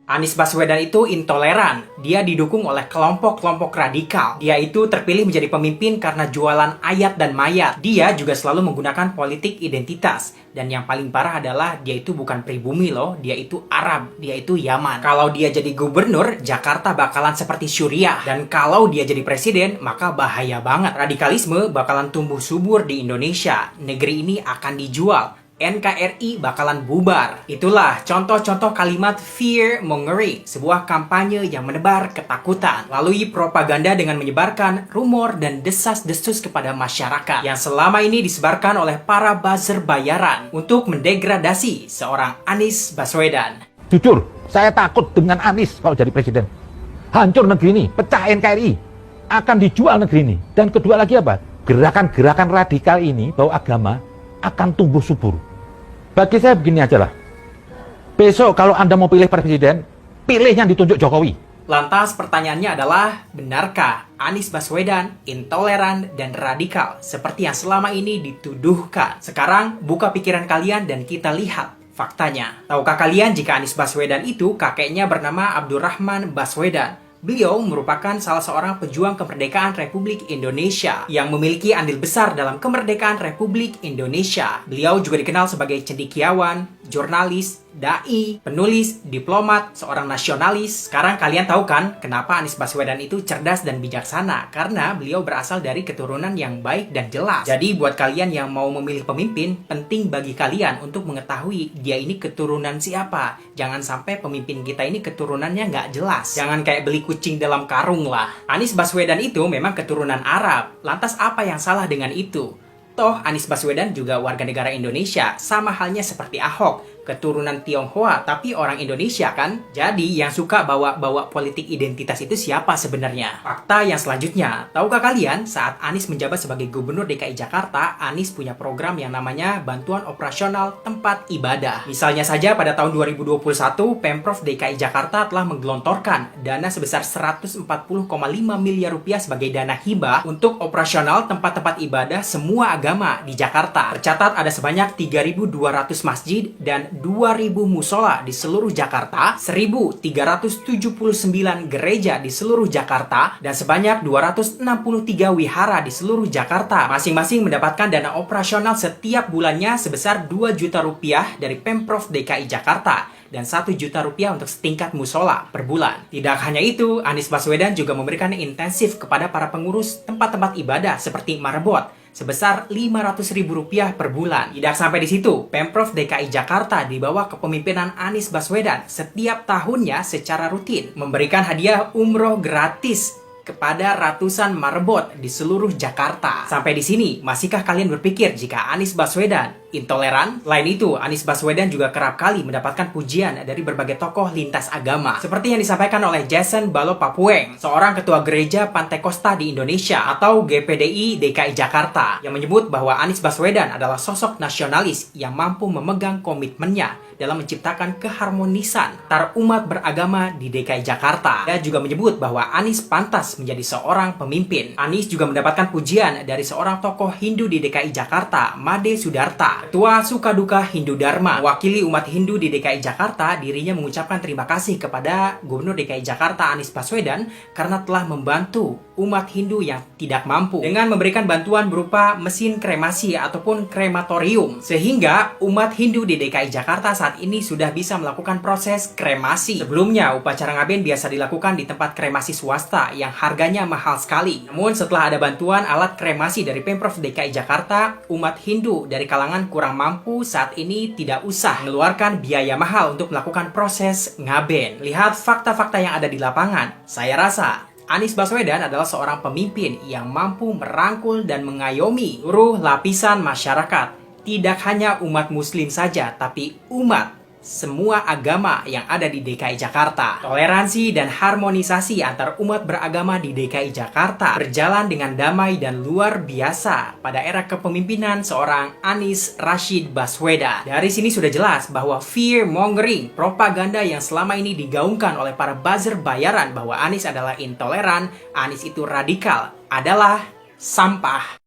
Anies Baswedan itu intoleran. Dia didukung oleh kelompok-kelompok radikal. Dia itu terpilih menjadi pemimpin karena jualan ayat dan mayat. Dia juga selalu menggunakan politik identitas. Dan yang paling parah adalah dia itu bukan pribumi loh. Dia itu Arab. Dia itu Yaman. Kalau dia jadi gubernur, Jakarta bakalan seperti Suriah. Dan kalau dia jadi presiden, maka bahaya banget. Radikalisme bakalan tumbuh subur di Indonesia. Negeri ini akan dijual. NKRI bakalan bubar. Itulah contoh-contoh kalimat fear mongering, sebuah kampanye yang menebar ketakutan melalui propaganda dengan menyebarkan rumor dan desas-desus kepada masyarakat yang selama ini disebarkan oleh para buzzer bayaran untuk mendegradasi seorang Anies Baswedan. Jujur, saya takut dengan Anies kalau jadi presiden. Hancur negeri ini, pecah NKRI, akan dijual negeri ini. Dan kedua lagi apa? Gerakan-gerakan radikal ini, bau agama, akan tumbuh subur. Bagi saya begini aja lah. Besok kalau Anda mau pilih presiden, pilih yang ditunjuk Jokowi. Lantas pertanyaannya adalah, benarkah Anies Baswedan intoleran dan radikal seperti yang selama ini dituduhkan? Sekarang buka pikiran kalian dan kita lihat faktanya. Tahukah kalian jika Anies Baswedan itu kakeknya bernama Abdurrahman Baswedan? Beliau merupakan salah seorang pejuang kemerdekaan Republik Indonesia yang memiliki andil besar dalam kemerdekaan Republik Indonesia. Beliau juga dikenal sebagai cendekiawan, jurnalis, dai, penulis, diplomat, seorang nasionalis. Sekarang kalian tahu kan kenapa Anies Baswedan itu cerdas dan bijaksana? Karena beliau berasal dari keturunan yang baik dan jelas. Jadi buat kalian yang mau memilih pemimpin, penting bagi kalian untuk mengetahui dia ini keturunan siapa. Jangan sampai pemimpin kita ini keturunannya nggak jelas. Jangan kayak beli kucing dalam karung lah. Anies Baswedan itu memang keturunan Arab. Lantas apa yang salah dengan itu? Toh Anies Baswedan juga warga negara Indonesia, sama halnya seperti Ahok, keturunan Tionghoa tapi orang Indonesia kan? Jadi yang suka bawa-bawa politik identitas itu siapa sebenarnya? Fakta yang selanjutnya, tahukah kalian saat Anies menjabat sebagai Gubernur DKI Jakarta, Anies punya program yang namanya Bantuan Operasional Tempat Ibadah. Misalnya saja pada tahun 2021, Pemprov DKI Jakarta telah menggelontorkan dana sebesar 140,5 miliar rupiah sebagai dana hibah untuk operasional tempat-tempat ibadah semua agama di Jakarta. Tercatat ada sebanyak 3.200 masjid dan 2.000 musola di seluruh Jakarta, 1.379 gereja di seluruh Jakarta, dan sebanyak 263 wihara di seluruh Jakarta. Masing-masing mendapatkan dana operasional setiap bulannya sebesar 2 juta rupiah dari Pemprov DKI Jakarta dan 1 juta rupiah untuk setingkat musola per bulan. Tidak hanya itu, Anies Baswedan juga memberikan intensif kepada para pengurus tempat-tempat ibadah seperti Marbot sebesar Rp500.000 per bulan. Tidak sampai di situ, Pemprov DKI Jakarta di bawah kepemimpinan Anies Baswedan setiap tahunnya secara rutin memberikan hadiah umroh gratis kepada ratusan marbot di seluruh Jakarta. Sampai di sini, masihkah kalian berpikir jika Anies Baswedan intoleran? Lain itu, Anies Baswedan juga kerap kali mendapatkan pujian dari berbagai tokoh lintas agama. Seperti yang disampaikan oleh Jason Balo Papueng, seorang ketua gereja Pantai Kosta di Indonesia atau GPDI DKI Jakarta, yang menyebut bahwa Anies Baswedan adalah sosok nasionalis yang mampu memegang komitmennya dalam menciptakan keharmonisan antar umat beragama di DKI Jakarta. Dia juga menyebut bahwa Anies pantas menjadi seorang pemimpin. Anies juga mendapatkan pujian dari seorang tokoh Hindu di DKI Jakarta, Made Sudarta, Ketua Sukaduka Hindu Dharma. Mewakili umat Hindu di DKI Jakarta, dirinya mengucapkan terima kasih kepada Gubernur DKI Jakarta Anies Baswedan karena telah membantu umat Hindu yang tidak mampu dengan memberikan bantuan berupa mesin kremasi ataupun krematorium, sehingga umat Hindu di DKI Jakarta saat ini sudah bisa melakukan proses kremasi. Sebelumnya, upacara ngaben biasa dilakukan di tempat kremasi swasta yang harganya mahal sekali. Namun setelah ada bantuan alat kremasi dari Pemprov DKI Jakarta, umat Hindu dari kalangan kurang mampu saat ini tidak usah mengeluarkan biaya mahal untuk melakukan proses ngaben. Lihat fakta-fakta yang ada di lapangan. Saya rasa Anies Baswedan adalah seorang pemimpin yang mampu merangkul dan mengayomi seluruh lapisan masyarakat. Tidak hanya umat muslim saja, tapi umat semua agama yang ada di DKI Jakarta. Toleransi dan harmonisasi antar umat beragama di DKI Jakarta berjalan dengan damai dan luar biasa pada era kepemimpinan seorang Anies Rashid Baswedan. Dari sini sudah jelas bahwa fear mongering, propaganda yang selama ini digaungkan oleh para buzzer bayaran bahwa Anies adalah intoleran, Anies itu radikal, adalah sampah.